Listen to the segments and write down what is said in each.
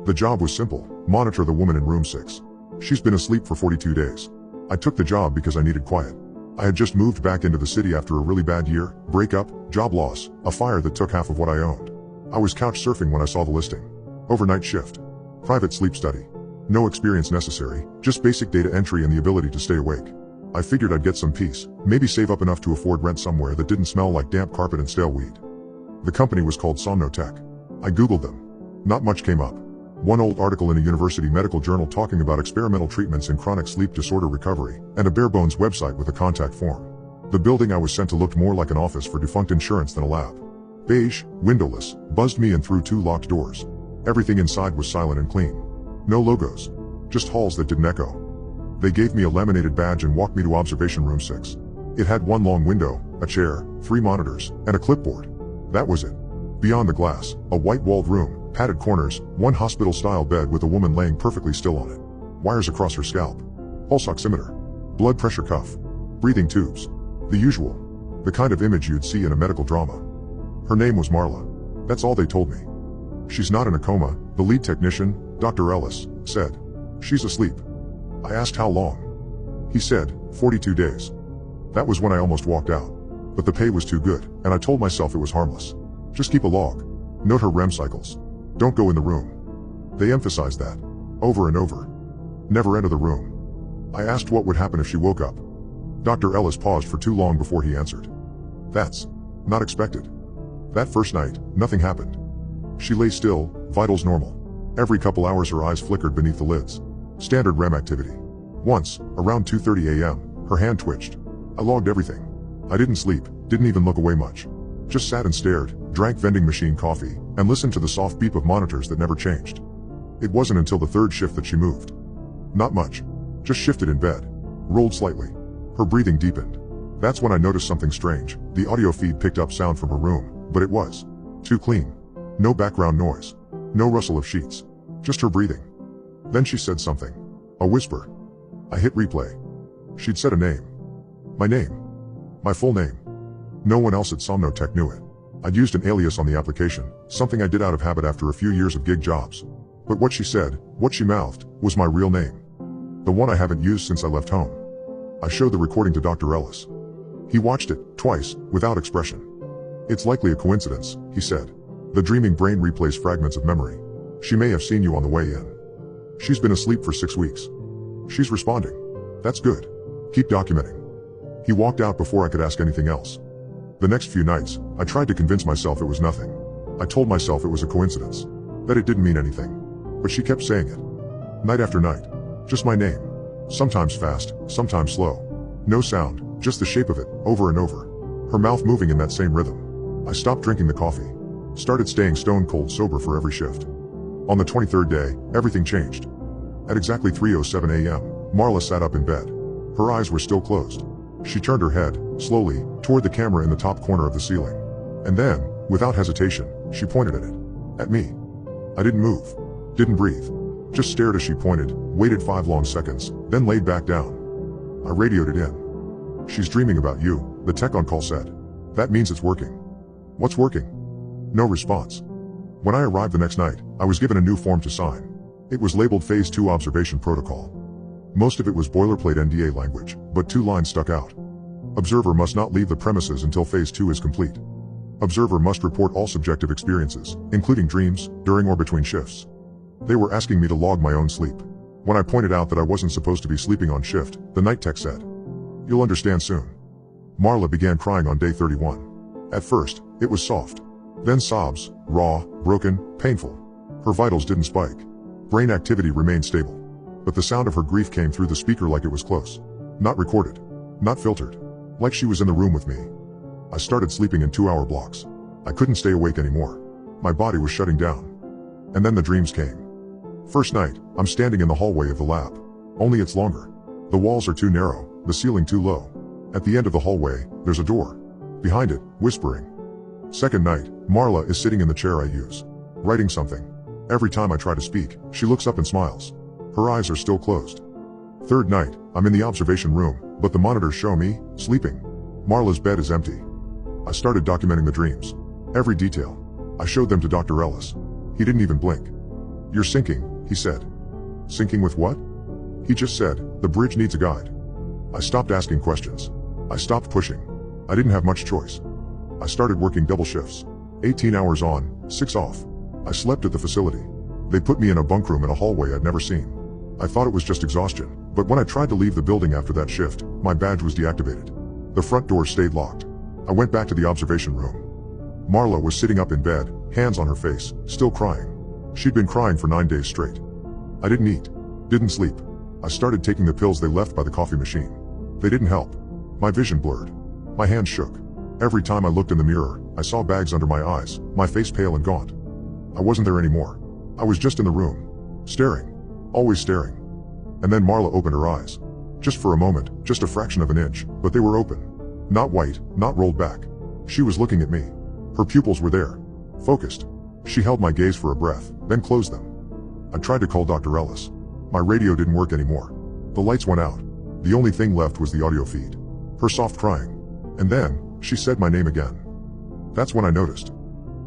The job was simple: monitor the woman in room 6. She's been asleep for 42 days. I took the job because I needed quiet. I had just moved back into the city after a really bad year, breakup, job loss, a fire that took half of what I owned. I was couch surfing when I saw the listing. Overnight shift. Private sleep study. No experience necessary, just basic data entry and the ability to stay awake. I figured I'd get some peace, maybe save up enough to afford rent somewhere that didn't smell like damp carpet and stale weed. The company was called Somnotech. I googled them. Not much came up. One old article in a university medical journal talking about experimental treatments in chronic sleep disorder recovery, and a bare-bones website with a contact form. The building I was sent to looked more like an office for defunct insurance than a lab. Beige, windowless, buzzed me in through 2 locked doors. Everything inside was silent and clean. No logos. Just halls that didn't echo. They gave me a laminated badge and walked me to observation room 6. It had one long window, a chair, 3 monitors, and a clipboard. That was it. Beyond the glass, a white-walled room, padded corners, one hospital-style bed with a woman laying perfectly still on it. Wires across her scalp. Pulse oximeter. Blood pressure cuff. Breathing tubes. The usual. The kind of image you'd see in a medical drama. Her name was Marla. That's all they told me. She's not in a coma, the lead technician, Dr. Ellis, said. She's asleep. I asked how long. He said, 42 days. That was when I almost walked out. But the pay was too good, and I told myself it was harmless. Just keep a log. Note her REM cycles. Don't go in the room. They emphasized that. Over and over. Never enter the room. I asked what would happen if she woke up. Dr. Ellis paused for too long before he answered. That's not expected. That first night, nothing happened. She lay still, vitals normal. Every couple hours her eyes flickered beneath the lids. Standard REM activity. Once, around 2:30 a.m., her hand twitched. I logged everything. I didn't sleep, didn't even look away much. Just sat and stared, drank vending machine coffee, and listened to the soft beep of monitors that never changed. It wasn't until the 3rd shift that she moved. Not much. Just shifted in bed. Rolled slightly. Her breathing deepened. That's when I noticed something strange. The audio feed picked up sound from her room, but it was too clean. No background noise. No rustle of sheets. Just her breathing. Then she said something. A whisper. I hit replay. She'd said a name. My name. My full name. No one else at Somnotech knew it. I'd used an alias on the application, something I did out of habit after a few years of gig jobs. But what she said, what she mouthed, was my real name. The one I haven't used since I left home. I showed the recording to Dr. Ellis. He watched it, twice, without expression. It's likely a coincidence, he said. The dreaming brain replays fragments of memory. She may have seen you on the way in. She's been asleep for 6 weeks. She's responding. That's good. Keep documenting. He walked out before I could ask anything else. The next few nights, I tried to convince myself it was nothing. I told myself it was a coincidence. That it didn't mean anything. But she kept saying it. Night after night. Just my name. Sometimes fast, sometimes slow. No sound, just the shape of it, over and over. Her mouth moving in that same rhythm. I stopped drinking the coffee. Started staying stone cold sober for every shift. On the 23rd day, everything changed. At exactly 3:07 a.m., Marla sat up in bed. Her eyes were still closed. She turned her head, slowly, toward the camera in the top corner of the ceiling. And then, without hesitation, she pointed at it. At me. I didn't move. Didn't breathe. Just stared as she pointed, waited 5 long seconds, then laid back down. I radioed it in. She's dreaming about you, the tech on call said. That means it's working. What's working? No response. When I arrived the next night, I was given a new form to sign. It was labeled Phase 2 Observation Protocol. Most of it was boilerplate NDA language, but 2 lines stuck out. Observer must not leave the premises until Phase 2 is complete. Observer must report all subjective experiences, including dreams, during or between shifts. They were asking me to log my own sleep. When I pointed out that I wasn't supposed to be sleeping on shift, the night tech said, "You'll understand soon." Marla began crying on day 31. At first, it was soft. Then sobs, raw, broken, painful. Her vitals didn't spike. Brain activity remained stable. But the sound of her grief came through the speaker like it was close. Not recorded. Not filtered. Like she was in the room with me. I started sleeping in 2-hour blocks. I couldn't stay awake anymore. My body was shutting down. And then the dreams came. First night, I'm standing in the hallway of the lab. Only it's longer. The walls are too narrow, the ceiling too low. At the end of the hallway, there's a door. Behind it, whispering. Second night, Marla is sitting in the chair I use. Writing something. Every time I try to speak, she looks up and smiles. Her eyes are still closed. Third night, I'm in the observation room, but the monitors show me, sleeping. Marla's bed is empty. I started documenting the dreams. Every detail. I showed them to Dr. Ellis. He didn't even blink. "You're sinking," he said. "Sinking with what?" He just said, "The bridge needs a guide." I stopped asking questions. I stopped pushing. I didn't have much choice. I started working double shifts. 18 hours on, 6 off. I slept at the facility. They put me in a bunk room in a hallway I'd never seen. I thought it was just exhaustion, but when I tried to leave the building after that shift, my badge was deactivated. The front door stayed locked. I went back to the observation room. Marla was sitting up in bed, hands on her face, still crying. She'd been crying for 9 days straight. I didn't eat, didn't sleep. I started taking the pills they left by the coffee machine. They didn't help. My vision blurred. My hands shook. Every time I looked in the mirror, I saw bags under my eyes, my face pale and gaunt. I wasn't there anymore. I was just in the room. Staring. Always staring. And then Marla opened her eyes. Just for a moment, just a fraction of an inch, but they were open. Not white, not rolled back. She was looking at me. Her pupils were there. Focused. She held my gaze for a breath, then closed them. I tried to call Dr. Ellis. My radio didn't work anymore. The lights went out. The only thing left was the audio feed. Her soft crying. And then, she said my name again. That's when I noticed.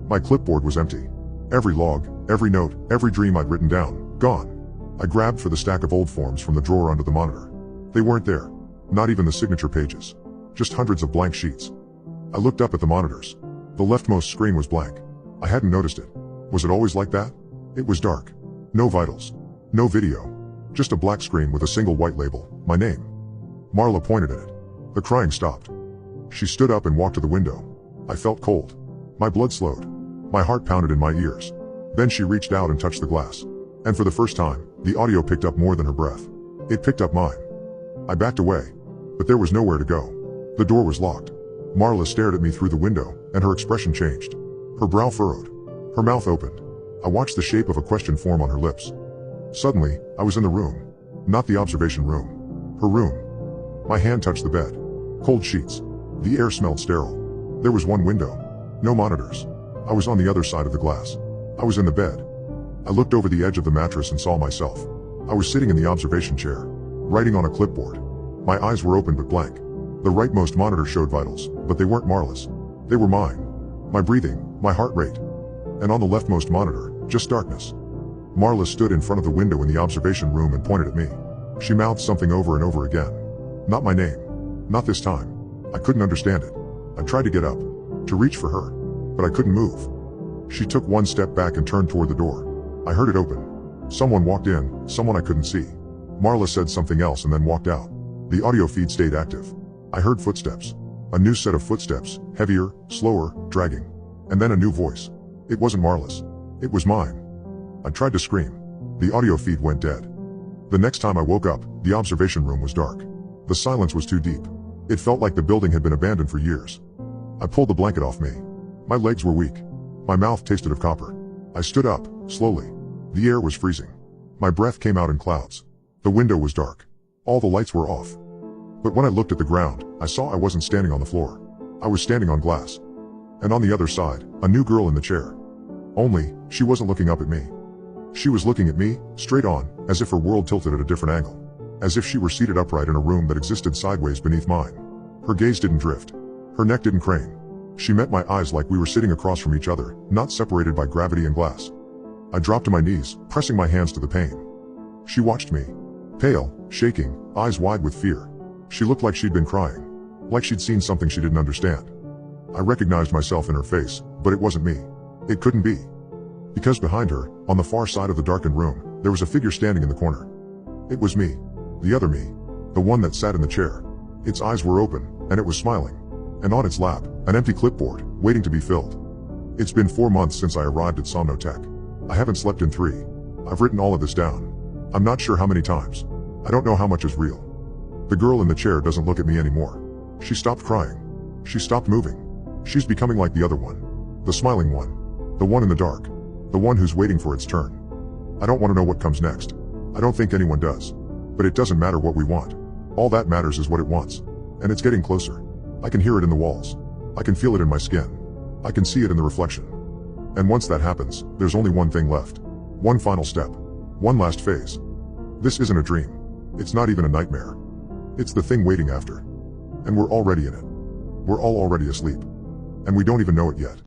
My clipboard was empty. Every log, every note, every dream I'd written down, gone. I grabbed for the stack of old forms from the drawer under the monitor. They weren't there. Not even the signature pages. Just hundreds of blank sheets. I looked up at the monitors. The leftmost screen was blank. I hadn't noticed it. Was it always like that? It was dark. No vitals. No video. Just a black screen with a single white label, my name. Marla pointed at it. The crying stopped. She stood up and walked to the window. I felt cold. My blood slowed. My heart pounded in my ears. Then she reached out and touched the glass. And for the first time, the audio picked up more than her breath. It picked up mine. I backed away. But there was nowhere to go. The door was locked. Marla stared at me through the window, and her expression changed. Her brow furrowed. Her mouth opened. I watched the shape of a question form on her lips. Suddenly, I was in the room. Not the observation room. Her room. My hand touched the bed. Cold sheets. The air smelled sterile. There was one window. No monitors. I was on the other side of the glass. I was in the bed. I looked over the edge of the mattress and saw myself. I was sitting in the observation chair, writing on a clipboard. My eyes were open but blank. The rightmost monitor showed vitals, but they weren't Marla's. They were mine. My breathing, my heart rate. And on the leftmost monitor, just darkness. Marla stood in front of the window in the observation room and pointed at me. She mouthed something over and over again. Not my name. Not this time. I couldn't understand it. I tried to get up, to reach for her, but I couldn't move. She took one step back and turned toward the door. I heard it open. Someone walked in, someone I couldn't see. Marla said something else and then walked out. The audio feed stayed active. I heard footsteps. A new set of footsteps, heavier, slower, dragging. And then a new voice. It wasn't Marla's. It was mine. I tried to scream. The audio feed went dead. The next time I woke up, the observation room was dark. The silence was too deep. It felt like the building had been abandoned for years. I pulled the blanket off me. My legs were weak. My mouth tasted of copper. I stood up, slowly. The air was freezing. My breath came out in clouds. The window was dark. All the lights were off. But when I looked at the ground, I saw I wasn't standing on the floor. I was standing on glass. And on the other side, a new girl in the chair. Only, she wasn't looking up at me. She was looking at me, straight on, as if her world tilted at a different angle. As if she were seated upright in a room that existed sideways beneath mine. Her gaze didn't drift. Her neck didn't crane. She met my eyes like we were sitting across from each other, not separated by gravity and glass. I dropped to my knees, pressing my hands to the pane. She watched me. Pale, shaking, eyes wide with fear. She looked like she'd been crying. Like she'd seen something she didn't understand. I recognized myself in her face, but it wasn't me. It couldn't be. Because behind her, on the far side of the darkened room, there was a figure standing in the corner. It was me. The other me. The one that sat in the chair. Its eyes were open, and it was smiling. And on its lap, an empty clipboard, waiting to be filled. It's been 4 months since I arrived at Somnotech. I haven't slept in 3. I've written all of this down. I'm not sure how many times. I don't know how much is real. The girl in the chair doesn't look at me anymore. She stopped crying. She stopped moving. She's becoming like the other one. The smiling one. The one in the dark. The one who's waiting for its turn. I don't want to know what comes next. I don't think anyone does. But it doesn't matter what we want. All that matters is what it wants. And it's getting closer. I can hear it in the walls. I can feel it in my skin. I can see it in the reflection. And once that happens, there's only one thing left. One final step. One last phase. This isn't a dream. It's not even a nightmare. It's the thing waiting after. And we're already in it. We're all already asleep. And we don't even know it yet.